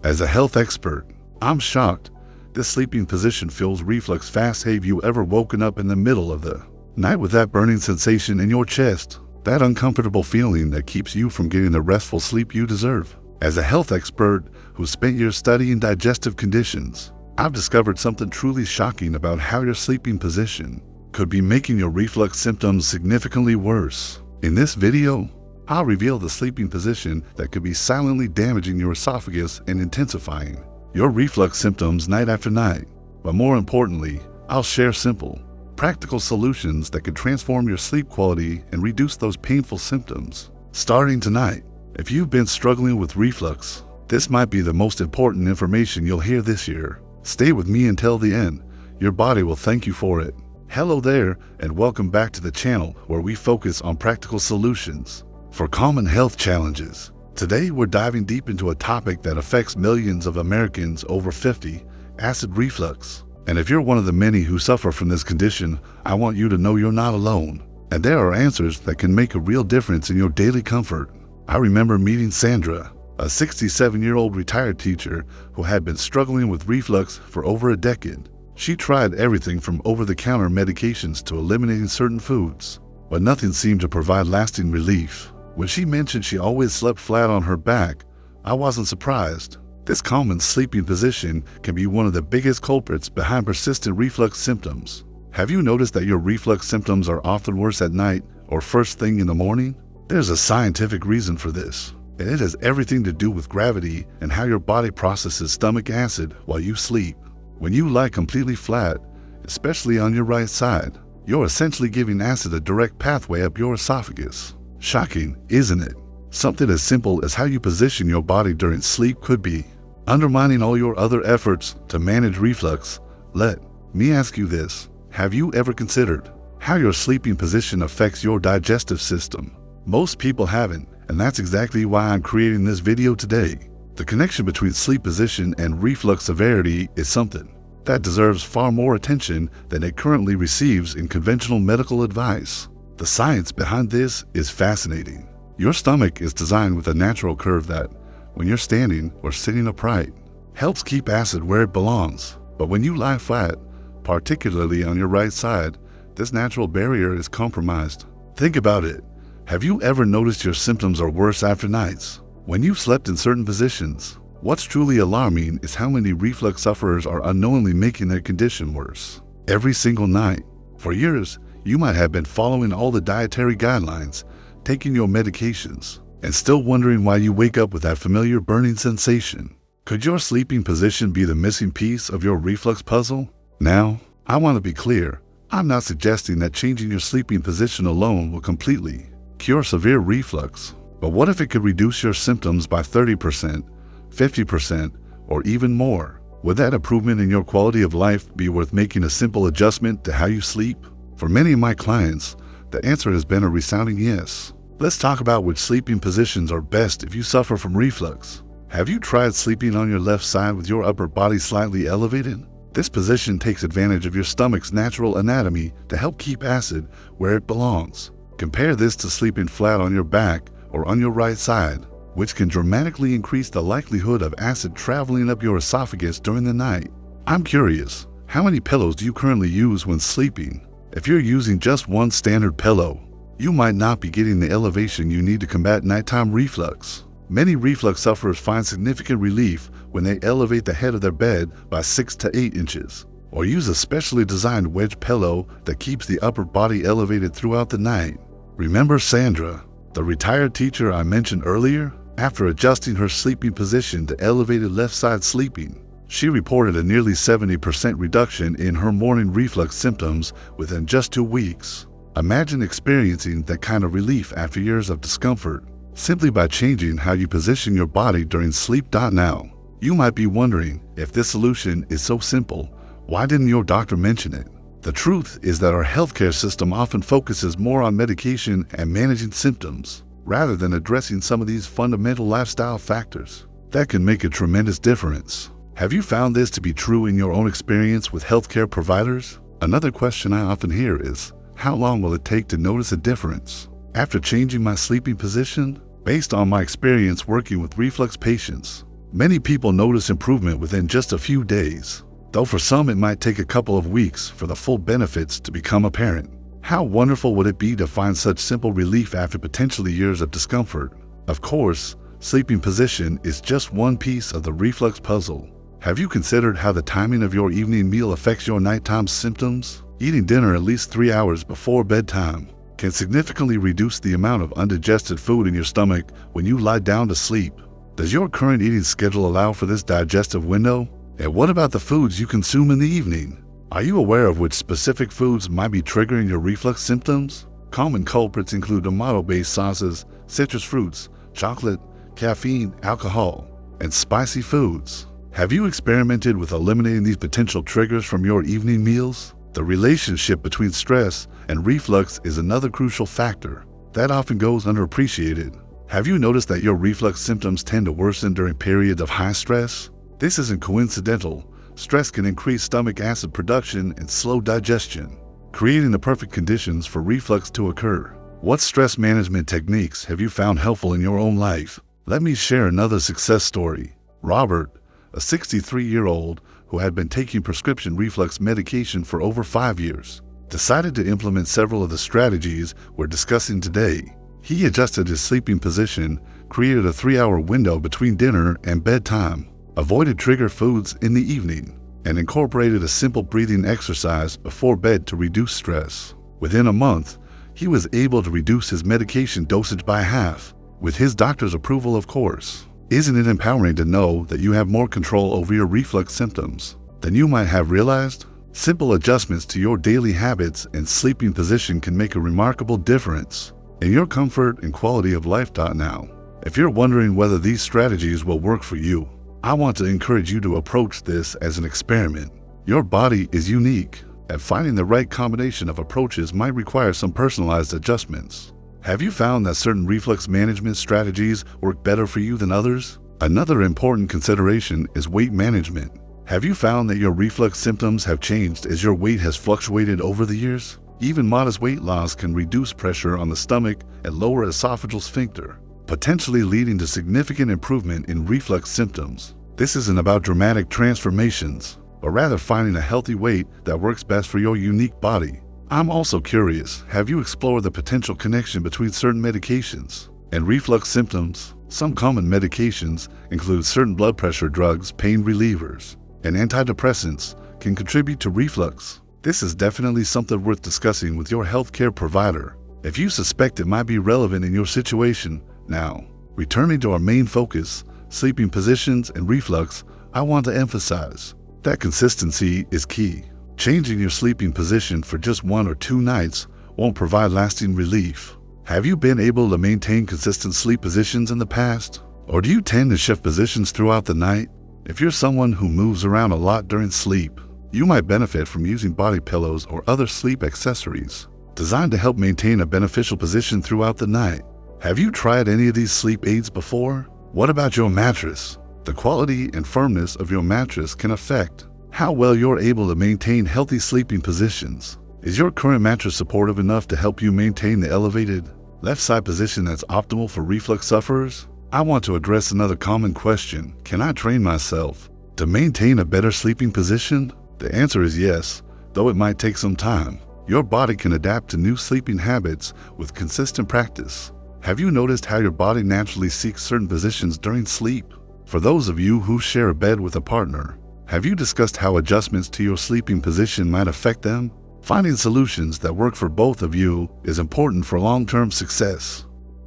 As a health expert, I'm shocked. This sleeping position feels reflux fast. Have you ever woken up in the middle of the night with that burning sensation in your chest? That uncomfortable feeling that keeps you from getting the restful sleep you deserve? As a health expert who spent years studying digestive conditions, I've discovered something truly shocking about how your sleeping position could be making your reflux symptoms significantly worse. In this video, I'll reveal the sleeping position that could be silently damaging your esophagus and intensifying your reflux symptoms night after night. But more importantly, I'll share simple, practical solutions that could transform your sleep quality and reduce those painful symptoms. Starting tonight, if you've been struggling with reflux, this might be the most important information you'll hear this year. Stay with me until the end. Your body will thank you for it. Hello there, and welcome back to the channel where we focus on practical solutions for common health challenges. Today, we're diving deep into a topic that affects millions of Americans over 50, acid reflux. And if you're one of the many who suffer from this condition, I want you to know you're not alone. And there are answers that can make a real difference in your daily comfort. I remember meeting Sandra, a 67-year-old retired teacher who had been struggling with reflux for over a decade. She tried everything from over-the-counter medications to eliminating certain foods, but nothing seemed to provide lasting relief. When she mentioned she always slept flat on her back, I wasn't surprised. This common sleeping position can be one of the biggest culprits behind persistent reflux symptoms. Have you noticed that your reflux symptoms are often worse at night or first thing in the morning? There's a scientific reason for this, and it has everything to do with gravity and how your body processes stomach acid while you sleep. When you lie completely flat, especially on your right side, you're essentially giving acid a direct pathway up your esophagus. Shocking, isn't it? Something as simple as how you position your body during sleep could be undermining all your other efforts to manage reflux. Let me ask you this. Have you ever considered how your sleeping position affects your digestive system? Most people haven't, and that's exactly why I'm creating this video today. The connection between sleep position and reflux severity is something that deserves far more attention than it currently receives in conventional medical advice. The science behind this is fascinating. Your stomach is designed with a natural curve that, when you're standing or sitting upright, helps keep acid where it belongs. But when you lie flat, particularly on your right side, this natural barrier is compromised. Think about it. Have you ever noticed your symptoms are worse after nights when you've slept in certain positions? What's truly alarming is how many reflux sufferers are unknowingly making their condition worse every single night. For years, you might have been following all the dietary guidelines, taking your medications, and still wondering why you wake up with that familiar burning sensation. Could your sleeping position be the missing piece of your reflux puzzle? Now, I want to be clear. I'm not suggesting that changing your sleeping position alone will completely cure severe reflux. But what if it could reduce your symptoms by 30%, 50%, or even more? Would that improvement in your quality of life be worth making a simple adjustment to how you sleep? For many of my clients, the answer has been a resounding yes. Let's talk about which sleeping positions are best if you suffer from reflux. Have you tried sleeping on your left side with your upper body slightly elevated? This position takes advantage of your stomach's natural anatomy to help keep acid where it belongs. Compare this to sleeping flat on your back or on your right side, which can dramatically increase the likelihood of acid traveling up your esophagus during the night. I'm curious, how many pillows do you currently use when sleeping? If you're using just one standard pillow, you might not be getting the elevation you need to combat nighttime reflux. Many reflux sufferers find significant relief when they elevate the head of their bed by 6 to 8 inches, or use a specially designed wedge pillow that keeps the upper body elevated throughout the night. Remember Sandra, the retired teacher I mentioned earlier? After adjusting her sleeping position to elevated left side sleeping, she reported a nearly 70% reduction in her morning reflux symptoms within just 2 weeks. Imagine experiencing that kind of relief after years of discomfort, simply by changing how you position your body during sleep. Now, you might be wondering, if this solution is so simple, why didn't your doctor mention it? The truth is that our healthcare system often focuses more on medication and managing symptoms, rather than addressing some of these fundamental lifestyle factors that can make a tremendous difference. Have you found this to be true in your own experience with healthcare providers? Another question I often hear is, how long will it take to notice a difference after changing my sleeping position? Based on my experience working with reflux patients, Many people notice improvement within just a few days, though for some it might take a couple of weeks for the full benefits to become apparent. How wonderful would it be to find such simple relief after potentially years of discomfort? Of course, sleeping position is just one piece of the reflux puzzle. Have you considered how the timing of your evening meal affects your nighttime symptoms? Eating dinner at least 3 hours before bedtime can significantly reduce the amount of undigested food in your stomach when you lie down to sleep. Does your current eating schedule allow for this digestive window? And what about the foods you consume in the evening? Are you aware of which specific foods might be triggering your reflux symptoms? Common culprits include tomato-based sauces, citrus fruits, chocolate, caffeine, alcohol, and spicy foods. Have you experimented with eliminating these potential triggers from your evening meals? The relationship between stress and reflux is another crucial factor that often goes underappreciated. Have you noticed that your reflux symptoms tend to worsen during periods of high stress? This isn't coincidental. Stress can increase stomach acid production and slow digestion, creating the perfect conditions for reflux to occur. What stress management techniques have you found helpful in your own life? Let me share another success story. Robert, a 63-year-old who had been taking prescription reflux medication for over 5 years, decided to implement several of the strategies we're discussing today. He adjusted his sleeping position, created a 3-hour window between dinner and bedtime, avoided trigger foods in the evening, and incorporated a simple breathing exercise before bed to reduce stress. Within a month, he was able to reduce his medication dosage by half, with his doctor's approval, of course. Isn't it empowering to know that you have more control over your reflux symptoms than you might have realized? Simple adjustments to your daily habits and sleeping position can make a remarkable difference in your comfort and quality of life. Now, if you're wondering whether these strategies will work for you, I want to encourage you to approach this as an experiment. Your body is unique, and finding the right combination of approaches might require some personalized adjustments. Have you found that certain reflux management strategies work better for you than others? Another important consideration is weight management. Have you found that your reflux symptoms have changed as your weight has fluctuated over the years? Even modest weight loss can reduce pressure on the stomach and lower esophageal sphincter, potentially leading to significant improvement in reflux symptoms. This isn't about dramatic transformations, but rather finding a healthy weight that works best for your unique body. I'm also curious, have you explored the potential connection between certain medications and reflux symptoms? Some common medications include certain blood pressure drugs, pain relievers, and antidepressants can contribute to reflux. This is definitely something worth discussing with your healthcare provider if you suspect it might be relevant in your situation. Now, returning to our main focus, sleeping positions and reflux, I want to emphasize that consistency is key. Changing your sleeping position for just 1 or 2 nights won't provide lasting relief. Have you been able to maintain consistent sleep positions in the past? Or do you tend to shift positions throughout the night? If you're someone who moves around a lot during sleep, you might benefit from using body pillows or other sleep accessories designed to help maintain a beneficial position throughout the night. Have you tried any of these sleep aids before? What about your mattress? The quality and firmness of your mattress can affect how well you're able to maintain healthy sleeping positions. Is your current mattress supportive enough to help you maintain the elevated left side position that's optimal for reflux sufferers? I want to address another common question. Can I train myself to maintain a better sleeping position? The answer is yes, though it might take some time. Your body can adapt to new sleeping habits with consistent practice. Have you noticed how your body naturally seeks certain positions during sleep? For those of you who share a bed with a partner, have you discussed how adjustments to your sleeping position might affect them? Finding solutions that work for both of you is important for long-term success.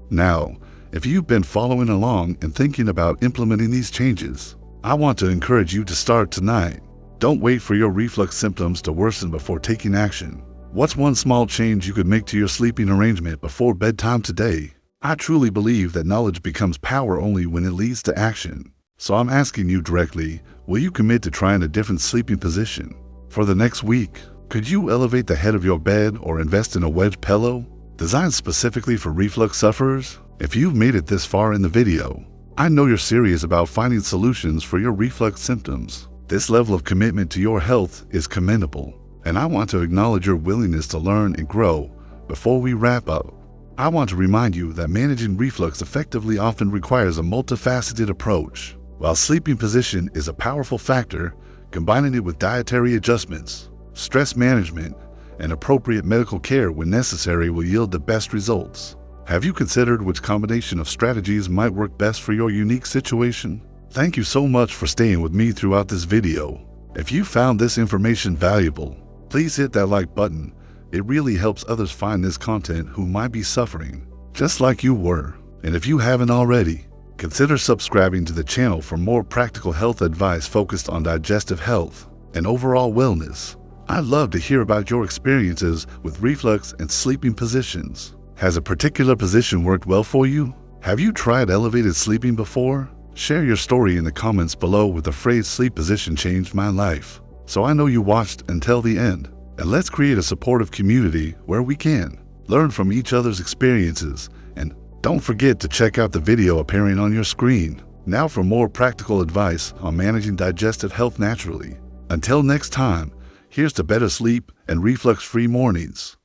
Now, if you've been following along and thinking about implementing these changes, I want to encourage you to start tonight. Don't wait for your reflux symptoms to worsen before taking action. What's one small change you could make to your sleeping arrangement before bedtime today? I truly believe that knowledge becomes power only when it leads to action. So I'm asking you directly, will you commit to trying a different sleeping position for the next week? Could you elevate the head of your bed or invest in a wedge pillow designed specifically for reflux sufferers? If you've made it this far in the video, I know you're serious about finding solutions for your reflux symptoms. This level of commitment to your health is commendable, and I want to acknowledge your willingness to learn and grow. Before we wrap up, I want to remind you that managing reflux effectively often requires a multifaceted approach. While sleeping position is a powerful factor, combining it with dietary adjustments, stress management, and appropriate medical care when necessary will yield the best results. Have you considered which combination of strategies might work best for your unique situation? Thank you so much for staying with me throughout this video. If you found this information valuable, please hit that like button. It really helps others find this content who might be suffering just like you were. And if you haven't already, consider subscribing to the channel for more practical health advice focused on digestive health and overall wellness. I'd love to hear about your experiences with reflux and sleeping positions. Has a particular position worked well for you? Have you tried elevated sleeping before? Share your story in the comments below with the phrase "sleep position changed my life," so I know you watched until the end. And let's create a supportive community where we can learn from each other's experiences. And don't forget to check out the video appearing on your screen now for more practical advice on managing digestive health naturally. Until next time, here's to better sleep and reflux-free mornings.